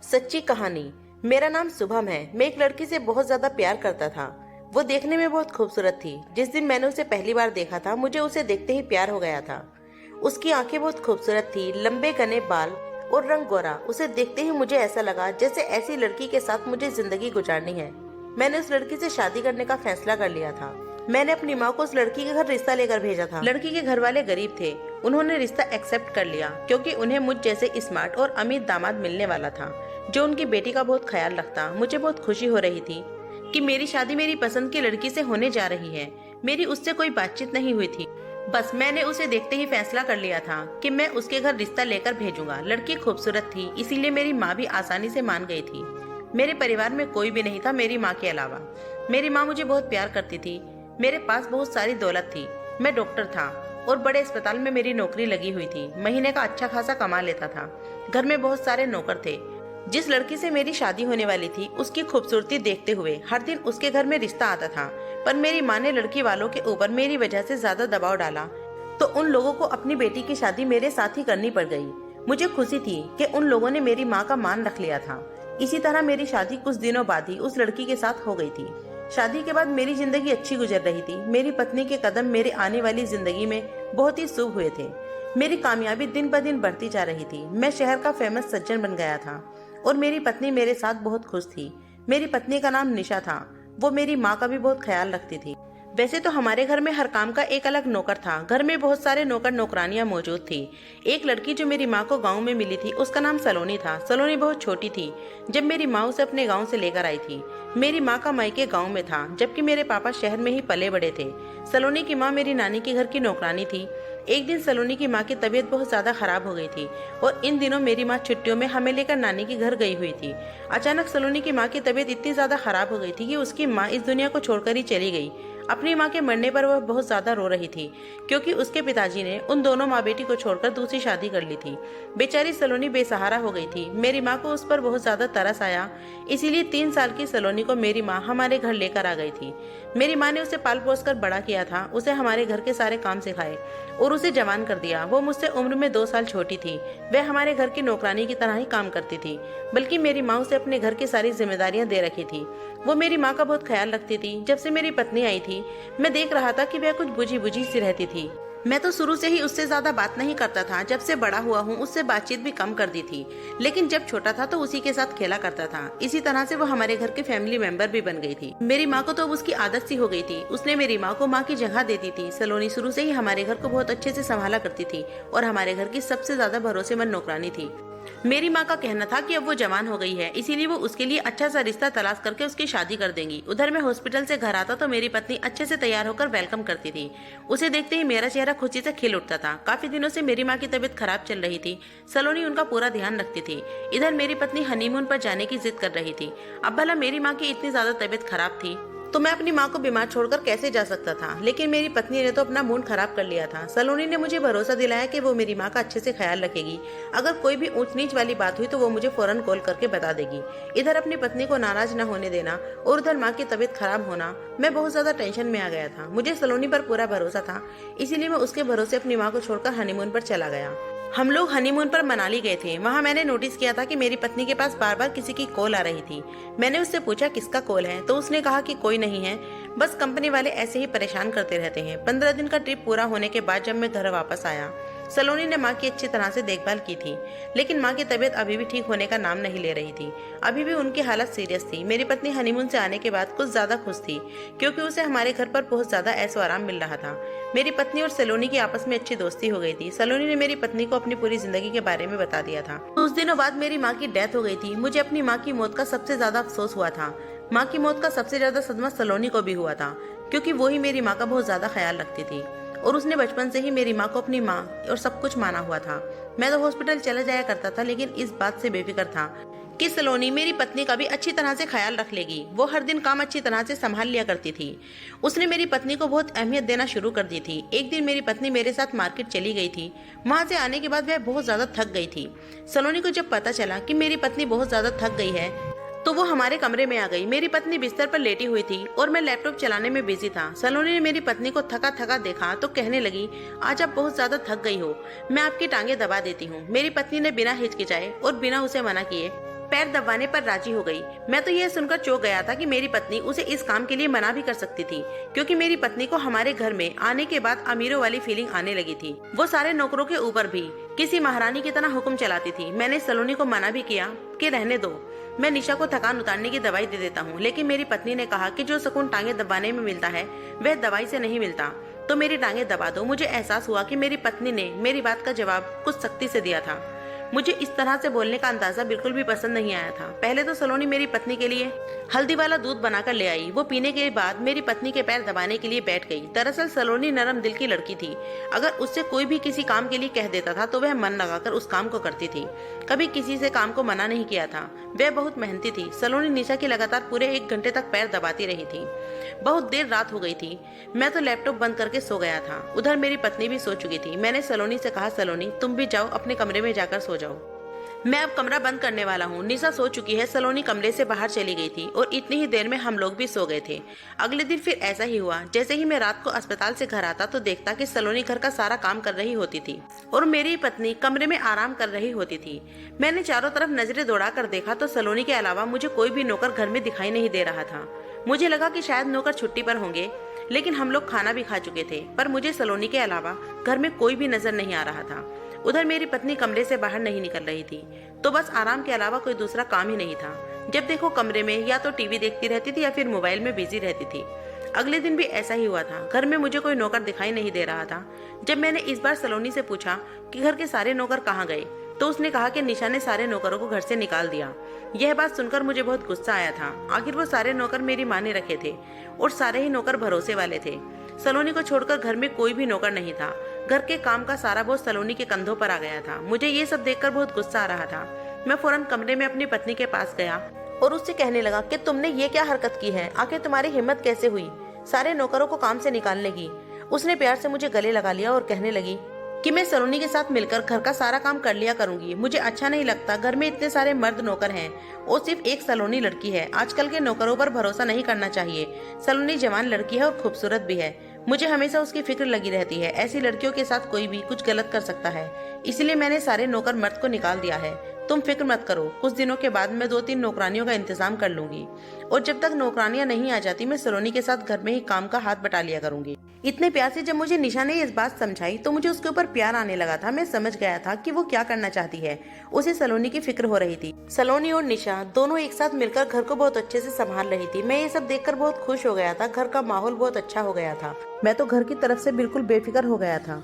सच्ची कहानी। मेरा नाम शुभम है। मैं एक लड़की से बहुत ज्यादा प्यार करता था। वो देखने में बहुत खूबसूरत थी। जिस दिन मैंने उसे पहली बार देखा था, मुझे उसे देखते ही प्यार हो गया था। उसकी आंखें बहुत खूबसूरत थी, लंबे घने बाल और रंग गोरा। उसे देखते ही मुझे ऐसा लगा जैसे ऐसी लड़की के साथ मुझे जिंदगी गुजारनी है। मैंने उस लड़की से शादी करने का फैसला कर लिया था। मैंने अपनी माँ को उस लड़की के घर रिश्ता लेकर भेजा था। लड़की के घर वाले गरीब थे। उन्होंने रिश्ता एक्सेप्ट कर लिया क्योंकि उन्हें मुझ जैसे स्मार्ट और अमीर दामाद मिलने वाला था जो उनकी बेटी का बहुत ख्याल रखता। मुझे बहुत खुशी हो रही थी कि मेरी शादी मेरी पसंद की लड़की से होने जा रही है। मेरी उससे कोई बातचीत नहीं हुई थी। बस मैंने उसे देखते ही फैसला कर लिया था कि मैं उसके घर रिश्ता लेकर भेजूंगा। लड़की खूबसूरत थी, इसीलिए मेरी माँ भी आसानी से मान गई थी। मेरे परिवार में कोई भी नहीं था मेरी माँ के अलावा। मेरी माँ मुझे बहुत प्यार करती थी। मेरे पास बहुत सारी दौलत थी। मैं डॉक्टर था और बड़े अस्पताल में मेरी नौकरी लगी हुई थी। महीने का अच्छा खासा कमा लेता था। घर में बहुत सारे नौकर थे। जिस लड़की से मेरी शादी होने वाली थी, उसकी खूबसूरती देखते हुए हर दिन उसके घर में रिश्ता आता था। पर मेरी माँ ने लड़की वालों के ऊपर मेरी वजह से ज्यादा दबाव डाला, तो उन लोगों को अपनी बेटी की शादी मेरे साथ ही करनी पड़ गई। मुझे खुशी थी कि उन लोगों ने मेरी माँ का मान रख लिया था। इसी तरह मेरी शादी कुछ दिनों बाद ही उस लड़की के साथ हो गई थी। शादी के बाद मेरी जिंदगी अच्छी गुजर रही थी। मेरी पत्नी के कदम मेरे आने वाली जिंदगी में बहुत ही शुभ हुए थे। मेरी कामयाबी दिन ब दिन बढ़ती जा रही थी। मैं शहर का फेमस सज्जन बन गया था और मेरी पत्नी मेरे साथ बहुत खुश थी। मेरी पत्नी का नाम निशा था। वो मेरी माँ का भी बहुत ख्याल रखती थी। वैसे तो हमारे घर में हर काम का एक अलग नौकर था। घर में बहुत सारे नौकर नौकरानियां मौजूद थी। एक लड़की जो मेरी माँ को गांव में मिली थी, उसका नाम सलोनी था। सलोनी बहुत छोटी थी जब मेरी माँ उसे अपने गांव से लेकर आई थी। मेरी माँ का मायके गांव में था, जबकि मेरे पापा शहर में ही पले बड़े थे। सलोनी की माँ मेरी नानी के घर की नौकरानी थी। एक दिन सलोनी की माँ की तबीयत बहुत ज्यादा खराब हो गई थी और इन दिनों मेरी माँ छुट्टियों में हमें लेकर नानी के घर गई हुई थी। अचानक सलोनी की माँ की तबीयत इतनी ज्यादा खराब हो गई थी कि उसकी माँ इस दुनिया को छोड़कर ही चली गई। अपनी माँ के मरने पर वह बहुत ज्यादा रो रही थी क्योंकि उसके पिताजी ने उन दोनों माँ बेटी को छोड़कर दूसरी शादी कर ली थी। बेचारी सलोनी बेसहारा हो गई थी। मेरी माँ को उस पर बहुत ज्यादा तरस आया, इसीलिए 3 साल की सलोनी को मेरी माँ हमारे घर लेकर आ गई थी। मेरी माँ ने उसे पाल पोस कर बड़ा किया था, उसे हमारे घर के सारे काम सिखाए और उसे जवान कर दिया। वो मुझसे उम्र में 2 साल छोटी थी। वह हमारे घर की नौकरानी की तरह ही काम करती थी, बल्कि मेरी माँ उसे अपने घर की सारी जिम्मेदारियां दे रखी थी। वो मेरी माँ का बहुत ख्याल रखती थी। जब से मेरी पत्नी आई थी, मैं देख रहा था कि वह कुछ बुझी बुझी सी रहती थी। मैं तो शुरू से ही उससे ज्यादा बात नहीं करता था। जब से बड़ा हुआ हूँ, उससे बातचीत भी कम कर दी थी, लेकिन जब छोटा था तो उसी के साथ खेला करता था। इसी तरह से वो हमारे घर के फैमिली मेंबर भी बन गई थी। मेरी माँ को तो अब उसकी आदत सी हो गई थी। उसने मेरी माँ को माँ की जगह दे दी थी। सलोनी शुरू से ही हमारे घर को बहुत अच्छे से संभाला करती थी और हमारे घर की सबसे ज्यादा भरोसेमंद नौकरानी थी। मेरी माँ का कहना था कि अब वो जवान हो गई है, इसीलिए वो उसके लिए अच्छा सा रिश्ता तलाश करके उसकी शादी कर देंगी। उधर मैं हॉस्पिटल से घर आता तो मेरी पत्नी अच्छे से तैयार होकर वेलकम करती थी। उसे देखते ही मेरा चेहरा खुशी से खिल उठता था। काफी दिनों से मेरी माँ की तबीयत खराब चल रही थी। सलोनी उनका पूरा ध्यान रखती थी। इधर मेरी पत्नी हनीमून पर जाने की जिद कर रही थी। अब भला मेरी माँ की इतनी ज्यादा तबीयत खराब थी तो मैं अपनी माँ को बीमार छोड़कर कैसे जा सकता था, लेकिन मेरी पत्नी ने तो अपना मूड खराब कर लिया था। सलोनी ने मुझे भरोसा दिलाया कि वो मेरी माँ का अच्छे से ख्याल रखेगी। अगर कोई भी ऊंच नीच वाली बात हुई तो वो मुझे फौरन कॉल करके बता देगी। इधर अपनी पत्नी को नाराज न होने देना और उधर माँ की तबीयत खराब होना, मैं बहुत ज्यादा टेंशन में आ गया था। मुझे सलोनी पर पूरा भरोसा था, इसीलिए मैं उसके भरोसे अपनी माँ को छोड़कर हनीमून पर चला गया। हम लोग हनीमून पर मनाली गए थे। वहाँ मैंने नोटिस किया था कि मेरी पत्नी के पास बार बार किसी की कॉल आ रही थी। मैंने उससे पूछा किसका कॉल है, तो उसने कहा कि कोई नहीं है, बस कंपनी वाले ऐसे ही परेशान करते रहते हैं। 15 दिन का ट्रिप पूरा होने के बाद जब मैं घर वापस आया, सलोनी ने माँ की अच्छी तरह से देखभाल की थी, लेकिन माँ की तबीयत अभी भी ठीक होने का नाम नहीं ले रही थी। अभी भी उनकी हालत सीरियस थी। मेरी पत्नी हनीमून से आने के बाद कुछ ज्यादा खुश थी क्योंकि उसे हमारे घर पर बहुत ज्यादा ऐशो आराम मिल रहा था। मेरी पत्नी और सलोनी की आपस में अच्छी दोस्ती हो गई थी। सलोनी ने मेरी पत्नी को अपनी पूरी जिंदगी के बारे में बता दिया था। कुछ दिनों बाद मेरी माँ की डेथ हो गई थी। मुझे अपनी माँ की मौत का सबसे ज्यादा अफसोस हुआ था। माँ की मौत का सबसे ज्यादा सदमा सलोनी को भी हुआ था क्योंकि वो ही मेरी माँ का बहुत ज्यादा ख्याल रखती थी और उसने बचपन से ही मेरी माँ को अपनी माँ और सब कुछ माना हुआ था। मैं तो हॉस्पिटल चला जाया करता था, लेकिन इस बात से बेफिक्र था कि सलोनी मेरी पत्नी का भी अच्छी तरह से ख्याल रख लेगी। वो हर दिन काम अच्छी तरह से संभाल लिया करती थी। उसने मेरी पत्नी को बहुत अहमियत देना शुरू कर दी थी। एक दिन मेरी पत्नी मेरे साथ मार्केट चली गई थी। वहां से आने के बाद वह बहुत ज्यादा थक गई थी। सलोनी को जब पता चला कि मेरी पत्नी बहुत ज्यादा थक गई है तो वो हमारे कमरे में आ गई। मेरी पत्नी बिस्तर पर लेटी हुई थी और मैं लैपटॉप चलाने में बिजी था। सलोनी ने मेरी पत्नी को थका थका देखा तो कहने लगी, आज आप बहुत ज्यादा थक गई हो, मैं आपकी टांगे दबा देती हूँ। मेरी पत्नी ने बिना हिचकिचाए और बिना उसे मना किए पैर दबाने पर राजी हो गई। मैं तो यह सुनकर चौंक गया था कि मेरी पत्नी उसे इस काम के लिए मना भी कर सकती थी, क्योंकि मेरी पत्नी को हमारे घर में आने के बाद अमीरों वाली फीलिंग आने लगी थी। वो सारे नौकरों के ऊपर भी किसी महारानी की तरह हुक्म चलाती थी। मैंने सलोनी को मना भी किया कि रहने दो, मैं निशा को थकान उतारने की दवाई दे देता हूँ, लेकिन मेरी पत्नी ने कहा कि जो सुकून टांगे दबाने में मिलता है वह दवाई से नहीं मिलता, तो मेरी टांगे दबा दो। मुझे एहसास हुआ कि मेरी पत्नी ने मेरी बात का जवाब कुछ सख्ती से दिया था। मुझे इस तरह से बोलने का अंदाजा बिल्कुल भी पसंद नहीं आया था। पहले तो सलोनी मेरी पत्नी के लिए हल्दी वाला दूध बनाकर ले आई। वो पीने के बाद मेरी पत्नी के पैर दबाने के लिए बैठ गई। दरअसल सलोनी नरम दिल की लड़की थी। अगर उससे कोई भी किसी काम के लिए कह देता था तो वह मन लगाकर उस काम को करती थी। कभी किसी से काम को मना नहीं किया था। वह बहुत मेहनती थी। सलोनी निशा की लगातार पूरे 1 घंटे तक पैर दबाती रही थी। बहुत देर रात हो गई थी। मैं तो लैपटॉप बंद करके सो गया था। उधर मेरी पत्नी भी सो चुकी थी। मैंने सलोनी से कहा, सलोनी तुम भी जाओ, अपने कमरे में जाकर सो जाओ, मैं अब कमरा बंद करने वाला हूँ। निशा सो चुकी है। सलोनी कमरे से बाहर चली गई थी और इतनी ही देर में हम लोग भी सो गए थे। अगले दिन फिर ऐसा ही हुआ। जैसे ही मैं रात को अस्पताल से घर आता तो देखता कि सलोनी घर का सारा काम कर रही होती थी और मेरी पत्नी कमरे में आराम कर रही होती थी। मैंने चारों तरफ नजरें दौड़ा कर देखा तो सलोनी के अलावा मुझे कोई भी नौकर घर में दिखाई नहीं दे रहा था। मुझे लगा कि शायद नौकर छुट्टी पर होंगे, लेकिन हम लोग खाना भी खा चुके थे। पर मुझे सलोनी के अलावा घर में कोई भी नजर नहीं आ रहा था। उधर मेरी पत्नी कमरे से बाहर नहीं निकल रही थी, तो बस आराम के अलावा कोई दूसरा काम ही नहीं था। जब देखो कमरे में या तो टीवी देखती रहती थी या फिर मोबाइल में बिजी रहती थी। अगले दिन भी ऐसा ही हुआ था। घर में मुझे कोई नौकर दिखाई नहीं दे रहा था। जब मैंने इस बार सलोनी से पूछा कि घर के सारे नौकर कहाँ गए, तो उसने कहा कि निशा ने सारे नौकरों को घर से निकाल दिया। यह बात सुनकर मुझे बहुत गुस्सा आया था। आखिर वो सारे नौकर मेरी माँ ने रखे थे और सारे ही नौकर भरोसे वाले थे। सलोनी को छोड़कर घर में कोई भी नौकर नहीं था। घर के काम का सारा बोझ सलोनी के कंधों पर आ गया था। मुझे ये सब देखकर बहुत गुस्सा आ रहा था। मैं फौरन कमरे में अपनी पत्नी के पास गया और उससे कहने लगा कि तुमने ये क्या हरकत की है, आखिर तुम्हारी हिम्मत कैसे हुई सारे नौकरों को काम से निकालने की। उसने प्यार से मुझे गले लगा लिया और कहने लगी कि मैं सलोनी के साथ मिलकर घर का सारा काम कर लिया करूंगी। मुझे अच्छा नहीं लगता, घर में इतने सारे मर्द नौकर हैं और सिर्फ एक सलोनी लड़की है। आजकल के नौकरों पर भरोसा नहीं करना चाहिए। सलोनी जवान लड़की है और खूबसूरत भी है। मुझे हमेशा उसकी फिक्र लगी रहती है। ऐसी लड़कियों के साथ कोई भी कुछ गलत कर सकता है, इसलिए मैंने सारे नौकर मर्द को निकाल दिया है। तुम फिक्र मत करो, कुछ दिनों के बाद मैं 2-3 नौकरानियों का इंतजाम कर लूंगी और जब तक नौकरानियां नहीं आ जाती मैं सलोनी के साथ घर में ही काम का हाथ बटा लिया करूंगी। इतने प्यार से जब मुझे निशा ने इस बात समझाई तो मुझे उसके ऊपर प्यार आने लगा था। मैं समझ गया था कि वो क्या करना चाहती है। उसे सलोनी की फिक्र हो रही थी। सलोनी और निशा दोनों एक साथ मिलकर घर को बहुत अच्छे से संभाल रही थी। मैं ये सब देखकर बहुत खुश हो गया था। घर का माहौल बहुत अच्छा हो गया था। मैं तो घर की तरफ से बिल्कुल बेफिक्र हो गया था।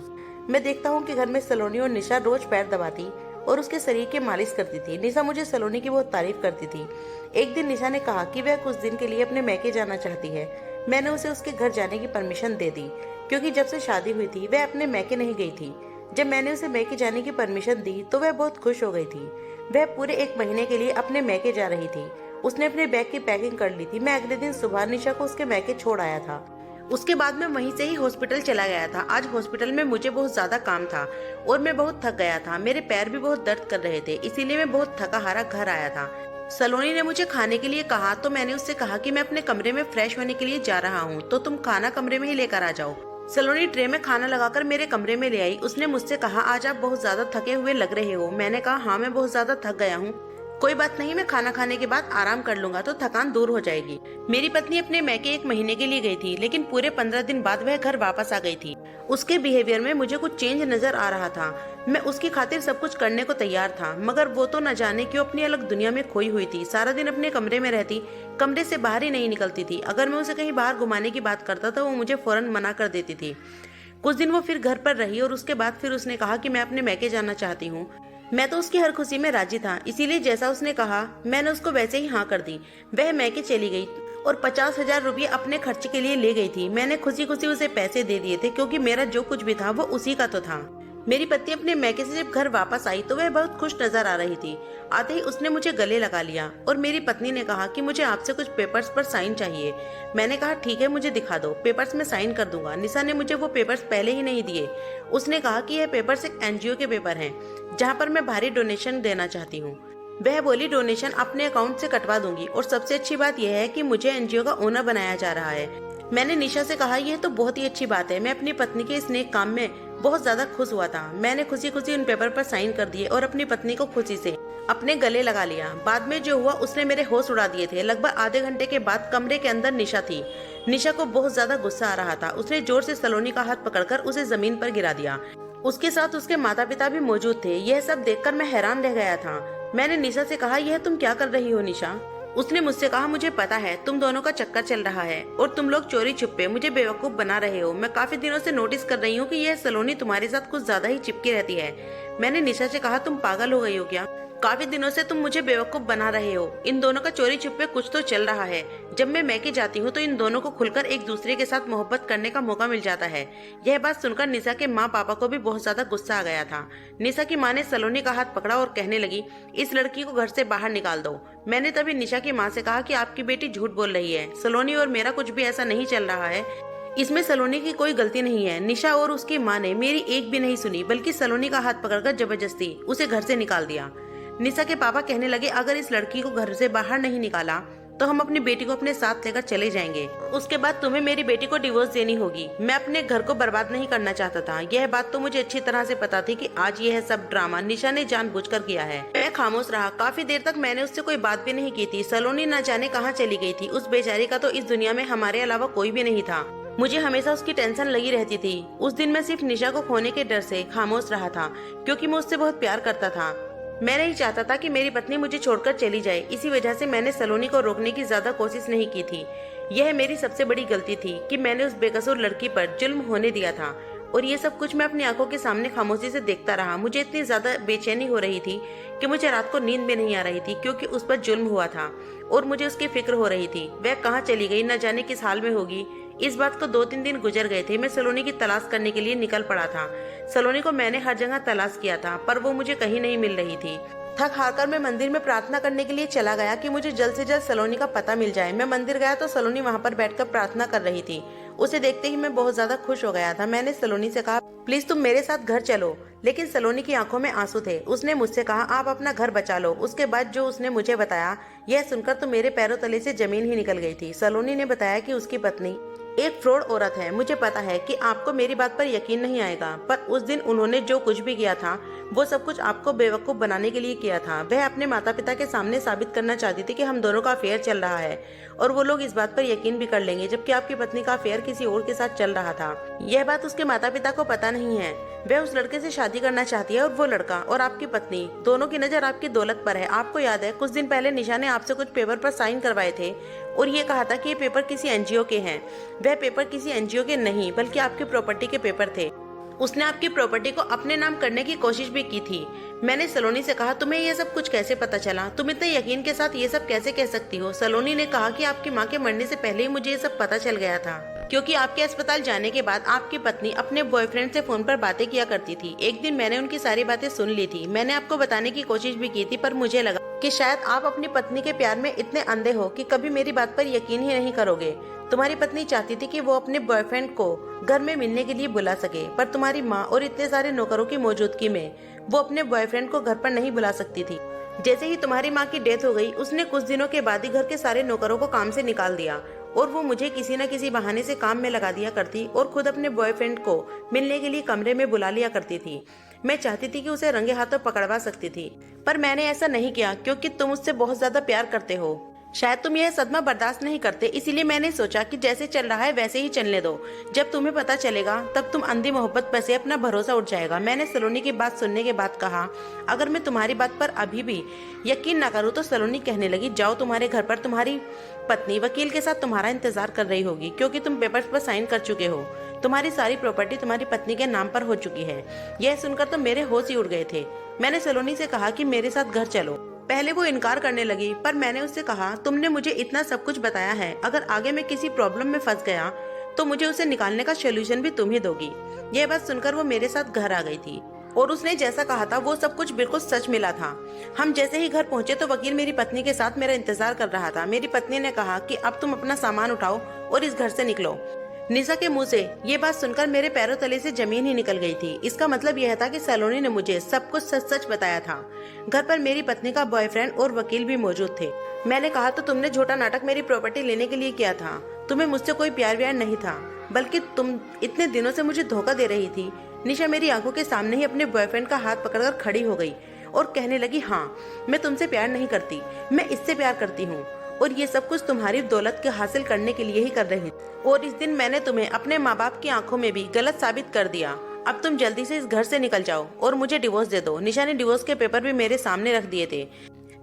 मैं देखता हूँ कि घर में सलोनी और निशा रोज पैर दबाती और उसके शरीर की मालिश करती थी। निशा मुझे सलोनी की बहुत तारीफ करती थी। एक दिन निशा ने कहा कि वह कुछ दिन के लिए अपने मैके जाना चाहती है। मैंने उसे उसके घर जाने की परमिशन दे दी, क्योंकि जब से शादी हुई थी वह अपने मैके नहीं गई थी। जब मैंने उसे मैके जाने की परमिशन दी तो वह बहुत खुश हो गई थी। वह पूरे 1 महीने के लिए अपने मैके जा रही थी। उसने अपने बैग की पैकिंग कर ली थी। मैं अगले दिन सुबह निशा को उसके मैके छोड़ आया था। उसके बाद मैं वहीं से ही हॉस्पिटल चला गया था। आज हॉस्पिटल में मुझे बहुत ज्यादा काम था और मैं बहुत थक गया था। मेरे पैर भी बहुत दर्द कर रहे थे, इसीलिए मैं बहुत थका हारा घर आया था। सलोनी ने मुझे खाने के लिए कहा तो मैंने उससे कहा कि मैं अपने कमरे में फ्रेश होने के लिए जा रहा हूँ, तो तुम खाना कमरे में ही लेकर आ जाओ। सलोनी ट्रे में खाना लगाकर मेरे कमरे में ले आई। उसने मुझसे कहा, आज आप बहुत ज्यादा थके हुए लग रहे हो। मैंने कहा, हाँ मैं बहुत ज्यादा थक गया हूँ। कोई बात नहीं, मैं खाना खाने के बाद आराम कर लूंगा तो थकान दूर हो जाएगी। मेरी पत्नी अपने मैके 1 महीने के लिए गई थी, लेकिन पूरे 15 दिन बाद वह घर वापस आ गई थी। उसके बिहेवियर में मुझे कुछ चेंज नजर आ रहा था। मैं उसकी खातिर सब कुछ करने को तैयार था, मगर वो तो न जाने क्यों अपनी अलग दुनिया में खोई हुई थी। सारा दिन अपने कमरे में रहती, कमरे से बाहर ही नहीं निकलती थी। अगर मैं उसे कहीं बाहर घुमाने की बात करता तो वो मुझे फौरन मना कर देती थी। कुछ दिन वो फिर घर पर रही और उसके बाद फिर उसने कहा कि मैं अपने मैके जाना चाहती हूँ। मैं तो उसकी हर खुशी में राजी था, इसीलिए जैसा उसने कहा मैंने उसको वैसे ही हाँ कर दी। वह मैके चली गई और 50,000 रुपये अपने खर्च के लिए ले गई थी। मैंने खुशी खुशी उसे पैसे दे दिए थे, क्योंकि मेरा जो कुछ भी था वो उसी का तो था। मेरी पत्नी अपने मैके से जब घर वापस आई तो वह बहुत खुश नजर आ रही थी। आते ही उसने मुझे गले लगा लिया और मेरी पत्नी ने कहा कि मुझे आपसे कुछ पेपर्स पर साइन चाहिए। मैंने कहा, ठीक है मुझे दिखा दो, पेपर्स में साइन कर दूंगा। निशा ने मुझे वो पेपर्स पहले ही नहीं दिए। उसने कहा कि यह पेपर्स एक NGO के पेपर हैं, जहाँ पर मैं भारी डोनेशन देना चाहती हूँ। वह बोली, डोनेशन अपने अकाउंट से कटवा दूंगी और सबसे अच्छी बात यह है कि मुझे NGO का ओनर बनाया जा रहा है। मैंने निशा से कहा, यह तो बहुत ही अच्छी बात है। मैं अपनी पत्नी के इस नेक काम में बहुत ज्यादा खुश हुआ था। मैंने खुशी खुशी उन पेपर पर साइन कर दिए और अपनी पत्नी को खुशी से अपने गले लगा लिया। बाद में जो हुआ उसने मेरे होश उड़ा दिए थे। लगभग आधे घंटे के बाद कमरे के अंदर निशा थी। निशा को बहुत ज्यादा गुस्सा आ रहा था। उसने जोर से सलोनी का हाथ पकड़कर उसे जमीन पर गिरा दिया। उसके साथ उसके माता पिता भी मौजूद थे। यह सब देखकर मैं हैरान रह गया था। मैंने निशा से कहा, यह तुम क्या कर रही हो निशा? उसने मुझसे कहा, मुझे पता है तुम दोनों का चक्कर चल रहा है और तुम लोग चोरी छुपे मुझे बेवकूफ बना रहे हो। मैं काफी दिनों से नोटिस कर रही हूँ कि यह सलोनी तुम्हारे साथ कुछ ज्यादा ही चिपकी रहती है। मैंने निशा से कहा, तुम पागल हो गई हो क्या? काफी दिनों से तुम मुझे बेवकूफ बना रहे हो। इन दोनों का चोरी छुपे कुछ तो चल रहा है। जब मैं मैके जाती हूँ तो इन दोनों को खुलकर एक दूसरे के साथ मोहब्बत करने का मौका मिल जाता है। यह बात सुनकर निशा के माँ पापा को भी बहुत ज्यादा गुस्सा आ गया था। निशा की माँ ने सलोनी का हाथ पकड़ा और कहने लगी, इस लड़की को घर से बाहर निकाल दो। मैंने तभी निशा की माँ से कहा कि आपकी बेटी झूठ बोल रही है। सलोनी और मेरा कुछ भी ऐसा नहीं चल रहा है। इसमें सलोनी की कोई गलती नहीं है। निशा और उसकी माँ ने मेरी एक भी नहीं सुनी, बल्कि सलोनी का हाथ पकड़कर जबरदस्ती उसे घर से निकाल दिया। निशा के पापा कहने लगे, अगर इस लड़की को घर से बाहर नहीं निकाला तो हम अपनी बेटी को अपने साथ लेकर चले जाएंगे। उसके बाद तुम्हें मेरी बेटी को डिवोर्स देनी होगी। मैं अपने घर को बर्बाद नहीं करना चाहता था। यह बात तो मुझे अच्छी तरह से पता थी कि आज यह सब ड्रामा निशा ने जानबूझकर किया है। मैं खामोश रहा। काफी देर तक मैंने उससे कोई बात भी नहीं की थी। सलोनी न जाने कहाँ चली गई थी। उस बेचारी का तो इस दुनिया में हमारे अलावा कोई भी नहीं था। मुझे हमेशा उसकी टेंशन लगी रहती थी। उस दिन मैं सिर्फ निशा को खोने के डर से खामोश रहा था, क्योंकि मैं उससे बहुत प्यार करता था। मैं नहीं चाहता था कि मेरी पत्नी मुझे छोड़कर चली जाए। इसी वजह से मैंने सलोनी को रोकने की ज्यादा कोशिश नहीं की थी। यह मेरी सबसे बड़ी गलती थी कि मैंने उस बेकसूर लड़की पर जुल्म होने दिया था। और ये सब कुछ मैं अपनी आंखों के सामने खामोशी से देखता रहा। मुझे इतनी ज्यादा बेचैनी हो रही थी कि मुझे रात को नींद भी नहीं आ रही थी, क्योंकि उस पर जुल्म हुआ था और मुझे उसकी फिक्र हो रही थी। वह कहाँ चली गई, न जाने किस हाल में होगी। इस बात को 2-3 दिन गुजर गए थे। मैं सलोनी की तलाश करने के लिए निकल पड़ा था। सलोनी को मैंने हर जगह तलाश किया था, पर वो मुझे कहीं नहीं मिल रही थी। थक हारकर मैं मंदिर में प्रार्थना करने के लिए चला गया कि मुझे जल्द से जल्द सलोनी का पता मिल जाए। मैं मंदिर गया तो सलोनी वहाँ पर बैठकर प्रार्थना कर रही थी। उसे देखते ही मैं बहुत ज्यादा खुश हो गया था। मैंने सलोनी से कहा, प्लीज तुम मेरे साथ घर चलो। लेकिन सलोनी की आंखों में आंसू थे। उसने मुझसे कहा, आप अपना घर बचा लो। उसके बाद जो उसने मुझे बताया, यह सुनकर तो मेरे पैरों तले से जमीन ही निकल गई थी। सलोनी ने बताया कि उसकी पत्नी एक फ्रॉड औरत है। मुझे पता है कि आपको मेरी बात पर यकीन नहीं आएगा, पर उस दिन उन्होंने जो कुछ भी किया था वो सब कुछ आपको बेवकूफ बनाने के लिए किया था। वह अपने माता पिता के सामने साबित करना चाहती थी कि हम दोनों का अफेयर चल रहा है, और वो लोग इस बात पर यकीन भी कर लेंगे, जबकि आपकी पत्नी का अफेयर किसी और के साथ चल रहा था। यह बात उसके माता पिता को पता नहीं है। वह उस लड़के से शादी करना चाहती है, और वो लड़का और आपकी पत्नी दोनों की नजर आपकी दौलत पर है। आपको याद है कुछ दिन पहले निशा ने आपसे कुछ पेपर पर साइन करवाए थे और ये कहा था कि ये पेपर किसी एनजीओ के हैं। वह पेपर किसी एनजीओ के नहीं, बल्कि आपकी प्रॉपर्टी के पेपर थे। उसने आपकी प्रॉपर्टी को अपने नाम करने की कोशिश भी की थी। मैंने सलोनी से कहा, तुम्हें ये सब कुछ कैसे पता चला? तुम इतने यकीन के साथ ये सब कैसे कह सकती हो? सलोनी ने कहा कि आपकी माँ के मरने से पहले ही मुझे ये सब पता चल गया था, क्योंकि आपके अस्पताल जाने के बाद आपकी पत्नी अपने बॉयफ्रेंड से फोन पर बातें किया करती थी। एक दिन मैंने उनकी सारी बातें सुन ली थी। मैंने आपको बताने की कोशिश भी की थी, पर मुझे लगा कि शायद आप अपनी पत्नी के प्यार में इतने अंधे हो कि कभी मेरी बात पर यकीन ही नहीं करोगे। तुम्हारी पत्नी चाहती थी कि वो अपने बॉयफ्रेंड को घर में मिलने के लिए बुला सके, पर तुम्हारी माँ और इतने सारे नौकरों की मौजूदगी में वो अपने बॉयफ्रेंड को घर पर नहीं बुला सकती थी। जैसे ही तुम्हारी माँ की डेथ हो गई, उसने कुछ दिनों के बाद ही घर के सारे नौकरों को काम से निकाल दिया, और वो मुझे किसी न किसी बहाने से काम में लगा दिया करती और खुद अपने बॉयफ्रेंड को मिलने के लिए कमरे में बुला लिया करती थी। मैं चाहती थी कि उसे रंगे हाथों पकड़वा सकती थी, पर मैंने ऐसा नहीं किया, क्योंकि तुम उससे बहुत ज्यादा प्यार करते हो। शायद तुम यह सदमा बर्दाश्त नहीं करते, इसीलिए मैंने सोचा कि जैसे चल रहा है वैसे ही चलने दो। जब तुम्हें पता चलेगा तब तुम अंधी मोहब्बत पर से अपना भरोसा उठ जाएगा। मैंने सलोनी की बात सुनने के बाद कहा, अगर मैं तुम्हारी बात पर अभी भी यकीन न करूँ तो सलोनी कहने लगी, जाओ, तुम्हारे घर पर तुम्हारी पत्नी वकील के साथ तुम्हारा इंतजार कर रही होगी, क्योंकि तुम पेपर्स पर साइन कर चुके हो। तुम्हारी सारी प्रॉपर्टी तुम्हारी पत्नी के नाम पर हो चुकी है। यह सुनकर तो मेरे होश ही उड़ गए थे। मैंने सलोनी से कहा कि मेरे साथ घर चलो। पहले वो इनकार करने लगी, पर मैंने उससे कहा, तुमने मुझे इतना सब कुछ बताया है, अगर आगे मैं किसी प्रॉब्लम में फंस गया तो मुझे उसे निकालने का सोल्यूशन भी तुम ही दोगी। यह बात सुनकर वो मेरे साथ घर आ गई थी, और उसने जैसा कहा था वो सब कुछ बिल्कुल सच मिला था। हम जैसे ही घर पहुंचे तो वकील मेरी पत्नी के साथ मेरा इंतजार कर रहा था। मेरी पत्नी ने कहा कि अब तुम अपना सामान उठाओ और इस घर से निकलो। निशा के मुंह से ये बात सुनकर मेरे पैरों तले से जमीन ही निकल गई थी। इसका मतलब यह था कि सलोनी ने मुझे सब कुछ सच सच बताया था। घर पर मेरी पत्नी का बॉयफ्रेंड और वकील भी मौजूद थे। मैंने कहा, तो तुमने झूठा नाटक मेरी प्रॉपर्टी लेने के लिए किया था। तुम्हें मुझसे कोई प्यार व्यार नहीं था, बल्कि तुम इतने दिनों से मुझे धोखा दे रही थी। निशा मेरी आंखों के सामने ही अपने बॉयफ्रेंड का हाथ पकड़कर खड़ी हो गई और कहने लगी, हाँ, मैं तुमसे प्यार नहीं करती, मैं इससे प्यार करती हूँ और ये सब कुछ तुम्हारी दौलत के हासिल करने के लिए ही कर रही हूँ। और इस दिन मैंने तुम्हें अपने माँ बाप की आंखों में भी गलत साबित कर दिया। अब तुम जल्दी से इस घर से निकल जाओ और मुझे डिवोर्स दे दो। निशा ने डिवोर्स के पेपर भी मेरे सामने रख दिए थे।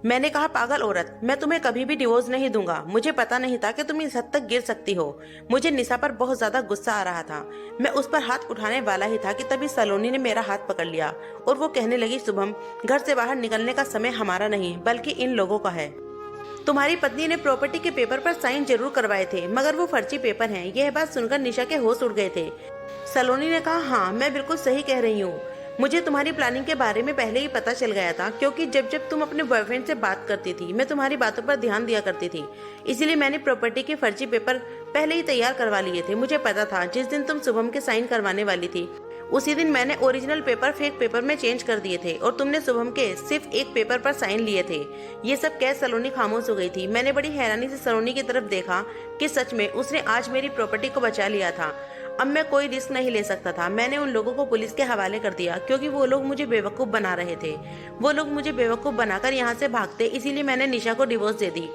मैंने कहा, पागल औरत, मैं तुम्हें कभी भी डिवोर्स नहीं दूंगा। मुझे पता नहीं था कि तुम इस हद तक गिर सकती हो। मुझे निशा पर बहुत ज्यादा गुस्सा आ रहा था। मैं उस पर हाथ उठाने वाला ही था कि तभी सलोनी ने मेरा हाथ पकड़ लिया और वो कहने लगी, शुभम, घर से बाहर निकलने का समय हमारा नहीं बल्कि इन लोगों का है। तुम्हारी पत्नी ने प्रॉपर्टी के पेपर पर साइन जरूर करवाए थे, मगर वो फर्जी पेपर हैं। यह बात सुनकर निशा के होश उड़ गए थे। सलोनी ने कहा, हाँ, मैं बिल्कुल सही कह रही हूँ। मुझे तुम्हारी प्लानिंग के बारे में पहले ही पता चल गया था, क्योंकि जब जब तुम अपने बॉयफ्रेंड से बात करती थी मैं तुम्हारी बातों पर ध्यान दिया करती थी। इसीलिए मैंने प्रॉपर्टी के फर्जी पेपर पहले ही तैयार करवा लिए थे। मुझे पता था जिस दिन तुम शुभम के साइन करवाने वाली थी उसी दिन मैंने ओरिजिनल पेपर फेक पेपर में चेंज कर दिए थे और तुमने शुभम के सिर्फ एक पेपर पर साइन लिए थे। ये सब कह सलोनी खामोश हो गई थी। मैंने बड़ी हैरानी से सलोनी की तरफ देखा कि सच में उसने आज मेरी प्रॉपर्टी को बचा लिया था। अब मैं कोई रिस्क नहीं ले सकता था। मैंने उन लोगों को पुलिस के हवाले कर दिया, क्योंकि वो लोग मुझे बेवकूफ़ बना रहे थे। वो लोग मुझे बेवकूफ़ बनाकर यहाँ से भागते, इसीलिए मैंने निशा को डिवोर्स दे दी।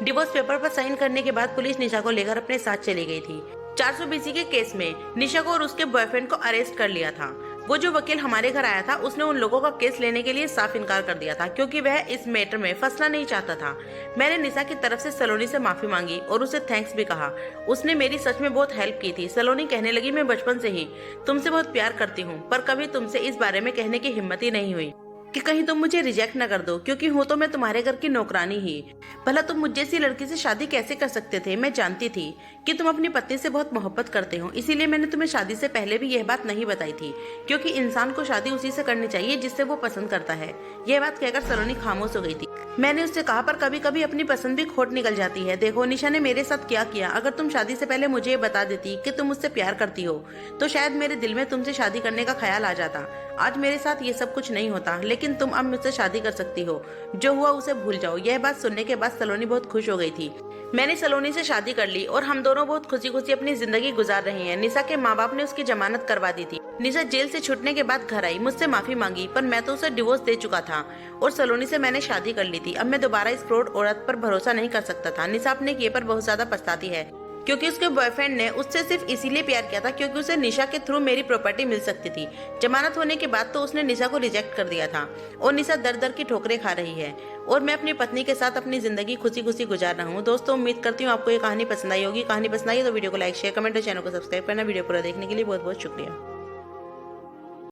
डिवोर्स पेपर पर साइन करने के बाद पुलिस निशा को लेकर अपने साथ चली गई थी। 420 के केस में निशा को और उसके बॉयफ्रेंड को अरेस्ट कर लिया था। वो जो वकील हमारे घर आया था उसने उन लोगों का केस लेने के लिए साफ इनकार कर दिया था, क्योंकि वह इस मैटर में फंसना नहीं चाहता था। मैंने निशा की तरफ से सलोनी से माफी मांगी और उसे थैंक्स भी कहा। उसने मेरी सच में बहुत हेल्प की थी। सलोनी कहने लगी, मैं बचपन से ही तुमसे बहुत प्यार करती हूँ, पर कभी तुमसे इस बारे में कहने की हिम्मत ही नहीं हुई कि कहीं तुम मुझे रिजेक्ट न कर दो, क्योंकि हूँ तो मैं तुम्हारे घर की नौकरानी ही। भला तुम मुझ जैसी लड़की से शादी कैसे कर सकते थे? मैं जानती थी कि तुम अपनी पत्नी से बहुत मोहब्बत करते हो, इसीलिए मैंने तुम्हें शादी से पहले भी यह बात नहीं बताई थी, क्योंकि इंसान को शादी उसी से करनी चाहिए जिससे वो पसंद करता है। यह बात कहकर सलोनी खामोश हो गई थी। मैंने उससे कहा, पर कभी कभी अपनी पसंद भी खोट निकल जाती है। देखो, निशा ने मेरे साथ क्या किया। अगर तुम शादी से पहले मुझे ये बता देती कि तुम मुझसे प्यार करती हो तो शायद मेरे दिल में तुमसे शादी करने का ख्याल आ जाता। आज मेरे साथ ये सब कुछ नहीं होता, लेकिन तुम अब मुझसे शादी कर सकती हो। जो हुआ उसे भूल जाओ। यह बात सुनने के बाद सलोनी बहुत खुश हो गई थी। मैंने सलोनी से शादी कर ली और हम दोनों बहुत खुशी खुशी अपनी जिंदगी गुजार रहे हैं। निशा के माँ बाप ने उसकी जमानत करवा दी थी। निशा जेल से छूटने के बाद घर आई, मुझसे माफी मांगी, पर मैं तो उसे डिवोर्स दे चुका था और सलोनी से मैंने शादी कर ली थी। अब मैं दोबारा इस फ्रॉड औरत पर भरोसा नहीं कर सकता था। निशा अपने किए पर बहुत ज्यादा पछताती है, क्योंकि उसके बॉयफ्रेंड ने उससे सिर्फ इसीलिए प्यार किया था क्योंकि उसे निशा के थ्रू मेरी प्रॉपर्टी मिल सकती थी। जमानत होने के बाद तो उसने निशा को रिजेक्ट कर दिया था और निशा दर दर की ठोकरें खा रही है और मैं अपनी पत्नी के साथ अपनी जिंदगी खुशी खुशी गुजार रहा हूँ। दोस्तों, उम्मीद करती हूँ आपको ये कहानी पसंद आई होगी। कहानी पसंद आई तो वीडियो को लाइक, शेयर, कमेंट और चैनल को सब्सक्राइब करना। वीडियो पूरा देखने के लिए बहुत बहुत शुक्रिया।